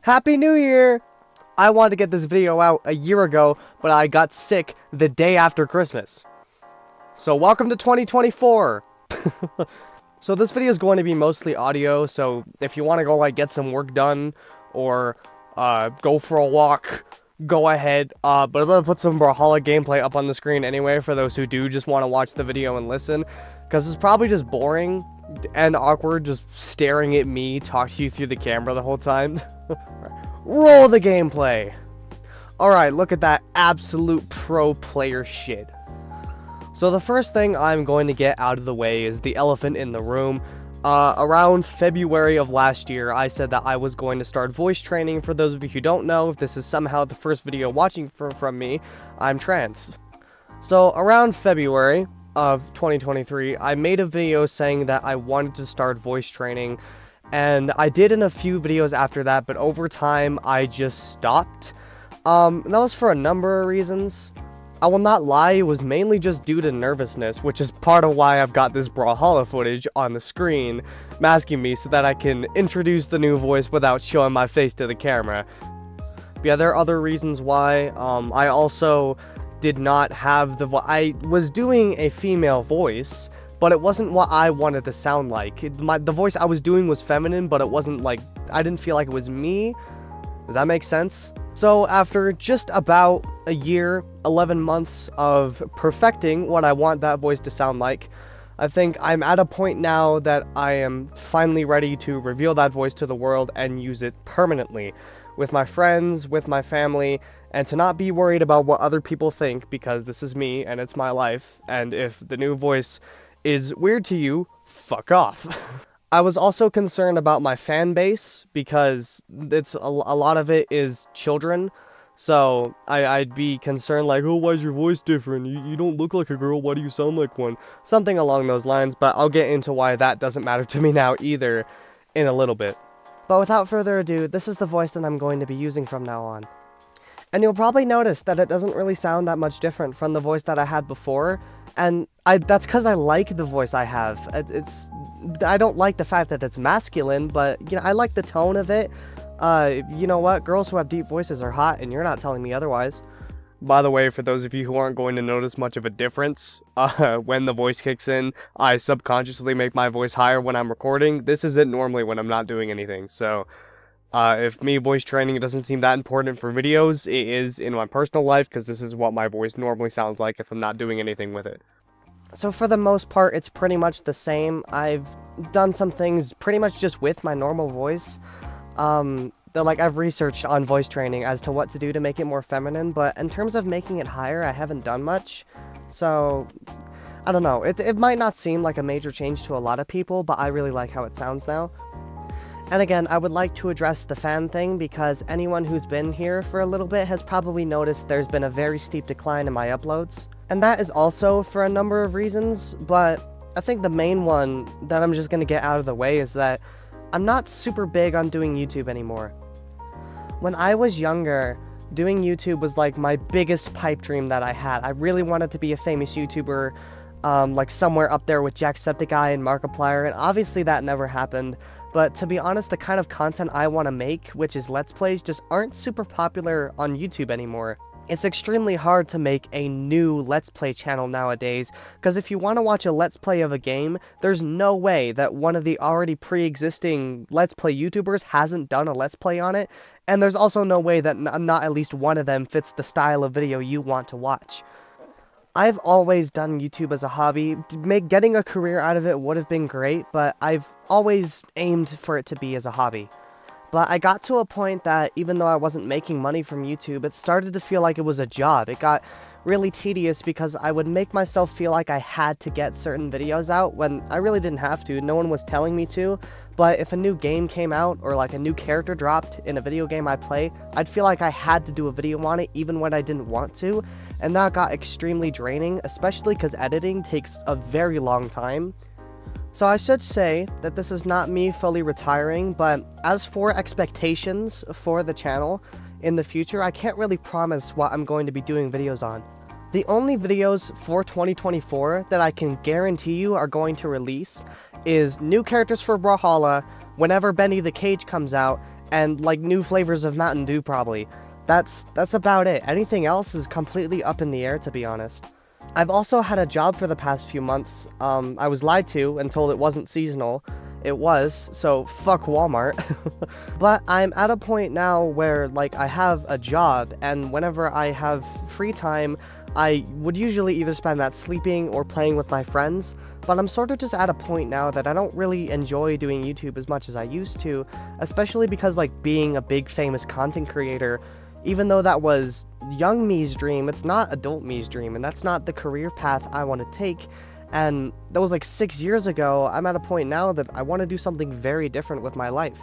Happy New Year! I wanted to get this video out a year ago, but I got sick the day after Christmas. So welcome to 2024! So this video is going to be mostly audio, so if you want to go like get some work done, or go for a walk, go ahead. But I'm going to put some Brawlhalla gameplay up on the screen anyway for those who do just want to watch the video and listen, because it's probably just boring and awkward just staring at me talk to you through the camera the whole time. Roll the gameplay! Alright, look at that absolute pro player shit. So the first thing I'm going to get out of the way is the elephant in the room. Around February of last year, I said that I was going to start voice training. For those of you who don't know, if this is somehow the first video watching from me, I'm trans. So around February of 2023, I made a video saying that I wanted to start voice training, and I did in a few videos after that, but over time I just stopped. That was for a number of reasons. I will not lie, it was mainly just due to nervousness, which is part of why I've got this Brawlhalla footage on the screen, masking me so that I can introduce the new voice without showing my face to the camera. But yeah, there are other reasons why. I also did not have I was doing a female voice, but it wasn't what I wanted to sound like. The voice I was doing was feminine, but it wasn't like, I didn't feel like it was me. Does that make sense? So after just about a year, 11 months of perfecting what I want that voice to sound like, I think I'm at a point now that I am finally ready to reveal that voice to the world and use it permanently, with my friends, with my family, and to not be worried about what other people think, because this is me and it's my life, and if the new voice is weird to you, fuck off. I was also concerned about my fan base, because it's a lot of it is children, so I'd be concerned like, oh, why is your voice different? You don't look like a girl, why do you sound like one? Something along those lines, but I'll get into why that doesn't matter to me now either in a little bit. But without further ado, this is the voice that I'm going to be using from now on. And you'll probably notice that it doesn't really sound that much different from the voice that I had before, and that's because I like the voice I have. I don't like the fact that it's masculine, but you know, I like the tone of it. You know what? Girls who have deep voices are hot, and you're not telling me otherwise. By the way, for those of you who aren't going to notice much of a difference, when the voice kicks in, I subconsciously make my voice higher when I'm recording. This isn't normally when I'm not doing anything, so if me voice training doesn't seem that important for videos, it is in my personal life, because this is what my voice normally sounds like if I'm not doing anything with it. So for the most part, it's pretty much the same. I've done some things pretty much just with my normal voice. I've researched on voice training as to what to do to make it more feminine, but in terms of making it higher, I haven't done much. So, I don't know. It might not seem like a major change to a lot of people, but I really like how it sounds now. And again, I would like to address the fan thing, because anyone who's been here for a little bit has probably noticed there's been a very steep decline in my uploads. And that is also for a number of reasons, but I think the main one that I'm just going to get out of the way is that I'm not super big on doing YouTube anymore. When I was younger, doing YouTube was like my biggest pipe dream that I had. I really wanted to be a famous YouTuber, like somewhere up there with Jacksepticeye and Markiplier, and obviously that never happened. But to be honest, the kind of content I want to make, which is Let's Plays, just aren't super popular on YouTube anymore. It's extremely hard to make a new Let's Play channel nowadays, because if you want to watch a Let's Play of a game, there's no way that one of the already pre-existing Let's Play YouTubers hasn't done a Let's Play on it, and there's also no way that not at least one of them fits the style of video you want to watch. I've always done YouTube as a hobby. Getting a career out of it would have been great, but I've always aimed for it to be as a hobby. But I got to a point that even though I wasn't making money from YouTube, it started to feel like it was a job. It got really tedious because I would make myself feel like I had to get certain videos out when I really didn't have to. No one was telling me to. But if a new game came out, or like a new character dropped in a video game I play, I'd feel like I had to do a video on it even when I didn't want to, and that got extremely draining, especially because editing takes a very long time. So I should say that this is not me fully retiring, but as for expectations for the channel in the future, I can't really promise what I'm going to be doing videos on. The only videos for 2024 that I can guarantee you are going to release is new characters for Brawlhalla, whenever Benny the Cage comes out, and like new flavors of Mountain Dew probably. That's about it. Anything else is completely up in the air, to be honest. I've also had a job for the past few months. I was lied to and told it wasn't seasonal. It was, so fuck Walmart. But I'm at a point now where, like, I have a job, and whenever I have free time, I would usually either spend that sleeping or playing with my friends. But I'm sort of just at a point now that I don't really enjoy doing YouTube as much as I used to, especially because, like, being a big famous content creator, even though that was young me's dream, it's not adult me's dream, and that's not the career path I want to take. And that was like 6 years ago. I'm at a point now that I want to do something very different with my life.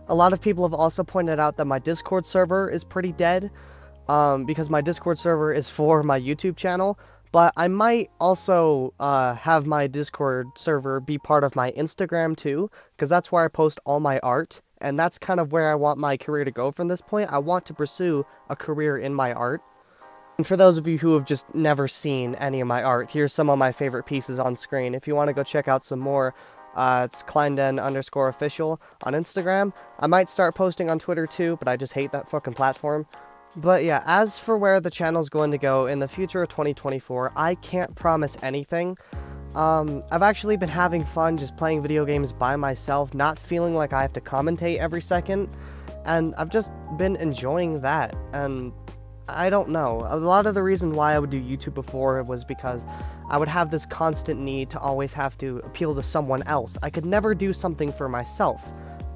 A lot of people have also pointed out that my Discord server is pretty dead, because my Discord server is for my YouTube channel, but I might also have my Discord server be part of my Instagram too, because that's where I post all my art, and that's kind of where I want my career to go from this point. I want to pursue a career in my art. And for those of you who have just never seen any of my art, here's some of my favorite pieces on screen. If you want to go check out some more, it's Kleinden_official on Instagram. I might start posting on Twitter too, but I just hate that fucking platform. But yeah, as for where the channel's going to go in the future of 2024, I can't promise anything. I've actually been having fun just playing video games by myself, not feeling like I have to commentate every second, and I've just been enjoying that, and I don't know. A lot of the reason why I would do YouTube before was because I would have this constant need to always have to appeal to someone else. I could never do something for myself.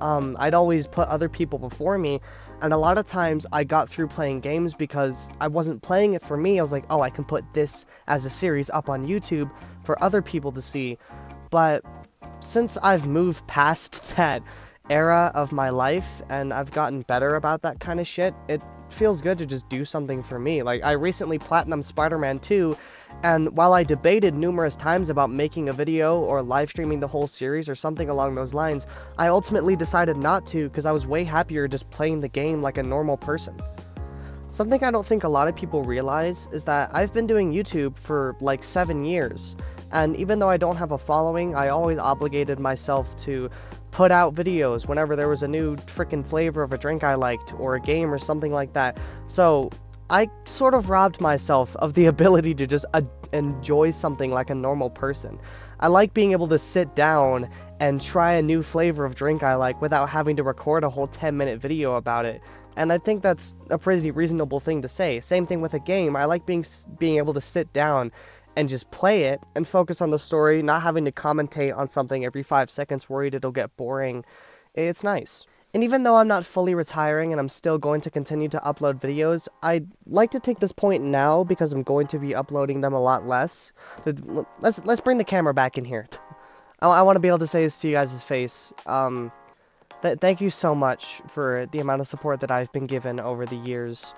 I'd always put other people before me, and a lot of times I got through playing games because I wasn't playing it for me. I was like, oh, I can put this as a series up on YouTube for other people to see. But since I've moved past that era of my life and I've gotten better about that kind of shit, it feels good to just do something for me. Like, I recently platinumed Spider-Man 2, and while I debated numerous times about making a video or live streaming the whole series or something along those lines, I ultimately decided not to because I was way happier just playing the game like a normal person. Something I don't think a lot of people realize is that I've been doing YouTube for like 7 years, and even though I don't have a following, I always obligated myself to put out videos whenever there was a new frickin' flavor of a drink I liked, or a game or something like that. So I sort of robbed myself of the ability to just enjoy something like a normal person. I like being able to sit down and try a new flavor of drink I like without having to record a whole 10-minute video about it. And I think that's a pretty reasonable thing to say. Same thing with a game. I like being able to sit down and just play it and focus on the story, not having to commentate on something every 5 seconds worried it'll get boring. It's nice. And even though I'm not fully retiring and I'm still going to continue to upload videos, I'd like to take this point now because I'm going to be uploading them a lot less. Let's bring the camera back in here. I want to be able to say this to you guys' face. Thank you so much for the amount of support that I've been given over the years.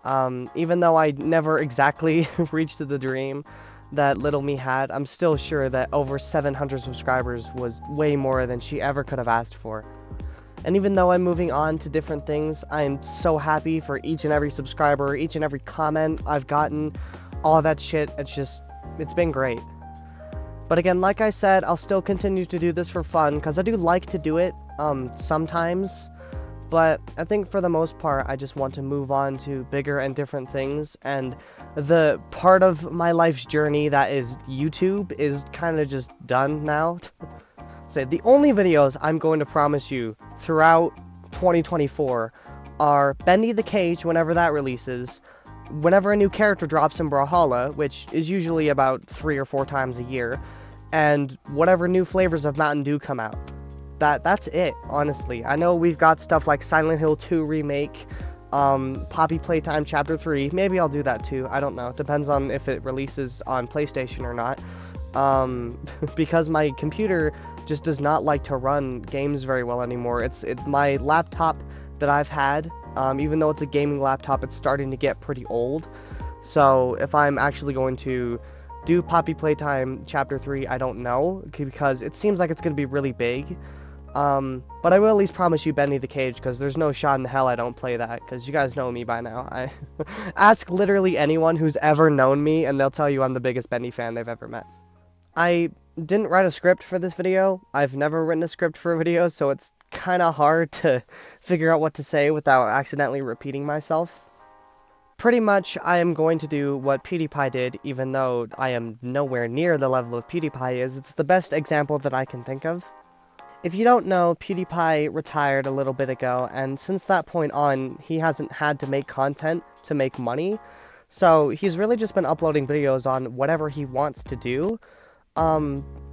Even though I never exactly reached the dream that Little Me had, I'm still sure that over 700 subscribers was way more than she ever could have asked for. And even though I'm moving on to different things, I'm so happy for each and every subscriber, each and every comment I've gotten, all that shit. It's been great. But again, like I said, I'll still continue to do this for fun, because I do like to do it, sometimes. But I think for the most part, I just want to move on to bigger and different things, and the part of my life's journey that is YouTube is kind of just done now. So the only videos I'm going to promise you throughout 2024 are Bendy the Cage whenever that releases, whenever a new character drops in Brawlhalla, which is usually about 3 or 4 times a year, and whatever new flavors of Mountain Dew come out. That's it, honestly. I know we've got stuff like Silent Hill 2 Remake, Poppy Playtime Chapter 3, maybe I'll do that too, I don't know, depends on if it releases on PlayStation or not, because my computer just does not like to run games very well anymore. It's my laptop that I've had, even though it's a gaming laptop, it's starting to get pretty old, so if I'm actually going to do Poppy Playtime Chapter 3, I don't know, because it seems like it's going to be really big. But I will at least promise you Bendy the Cage, because there's no shot in hell I don't play that, because you guys know me by now. I ask literally anyone who's ever known me, and they'll tell you I'm the biggest Bendy fan they've ever met. I didn't write a script for this video. I've never written a script for a video, so it's kind of hard to figure out what to say without accidentally repeating myself. Pretty much, I am going to do what PewDiePie did, even though I am nowhere near the level of PewDiePie is. It's the best example that I can think of. If you don't know, PewDiePie retired a little bit ago, and since that point on, he hasn't had to make content to make money. So he's really just been uploading videos on whatever he wants to do,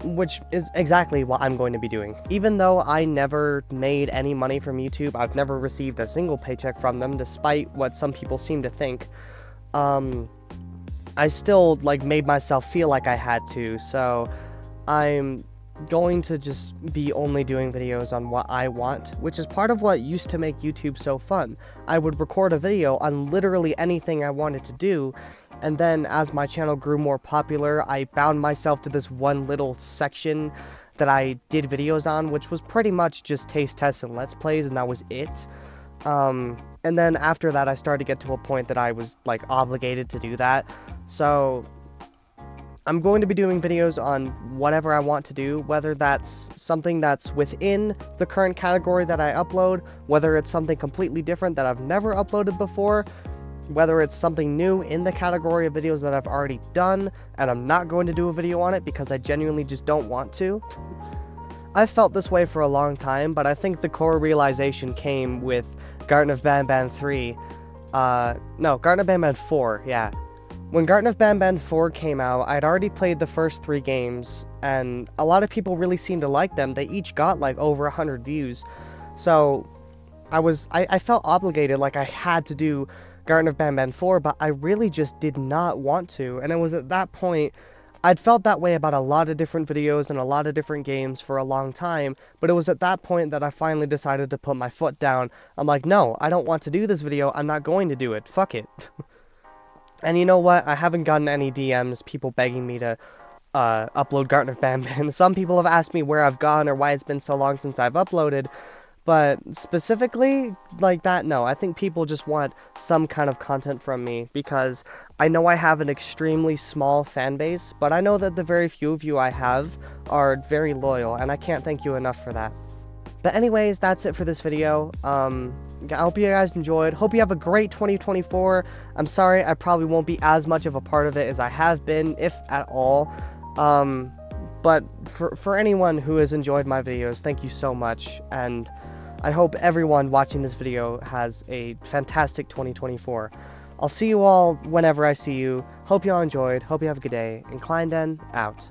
which is exactly what I'm going to be doing. Even though I never made any money from YouTube, I've never received a single paycheck from them, despite what some people seem to think, I still, like, made myself feel like I had to, so I'm going to just be only doing videos on what I want, which is part of what used to make YouTube so fun. I would record a video on literally anything I wanted to do, and then as my channel grew more popular, I bound myself to this one little section that I did videos on, which was pretty much just taste tests and let's plays, and that was it. And then after that, I started to get to a point that I was, like, obligated to do that, so I'm going to be doing videos on whatever I want to do, whether that's something that's within the current category that I upload, whether it's something completely different that I've never uploaded before, whether it's something new in the category of videos that I've already done, and I'm not going to do a video on it because I genuinely just don't want to. I've felt this way for a long time, but I think the core realization came with Garten of Banban 3. No, Garten of Banban 4, yeah. When Garten of Banban 4 came out, I'd already played the first 3 games, and a lot of people really seemed to like them. They each got, like, over 100 views. So, I felt obligated, like I had to do Garten of Banban 4, but I really just did not want to. And it was at that point, I'd felt that way about a lot of different videos and a lot of different games for a long time, but it was at that point that I finally decided to put my foot down. I'm like, no, I don't want to do this video, I'm not going to do it, fuck it. And you know what, I haven't gotten any DMs, people begging me to upload Garten of Banban. Some people have asked me where I've gone or why it's been so long since I've uploaded, but specifically like that, no. I think people just want some kind of content from me, because I know I have an extremely small fan base, but I know that the very few of you I have are very loyal, and I can't thank you enough for that. But anyways, that's it for this video. I hope you guys enjoyed. Hope you have a great 2024. I'm sorry I probably won't be as much of a part of it as I have been, if at all. But for anyone who has enjoyed my videos, thank you so much. And I hope everyone watching this video has a fantastic 2024. I'll see you all whenever I see you. Hope you all enjoyed. Hope you have a good day. And Kleinen out.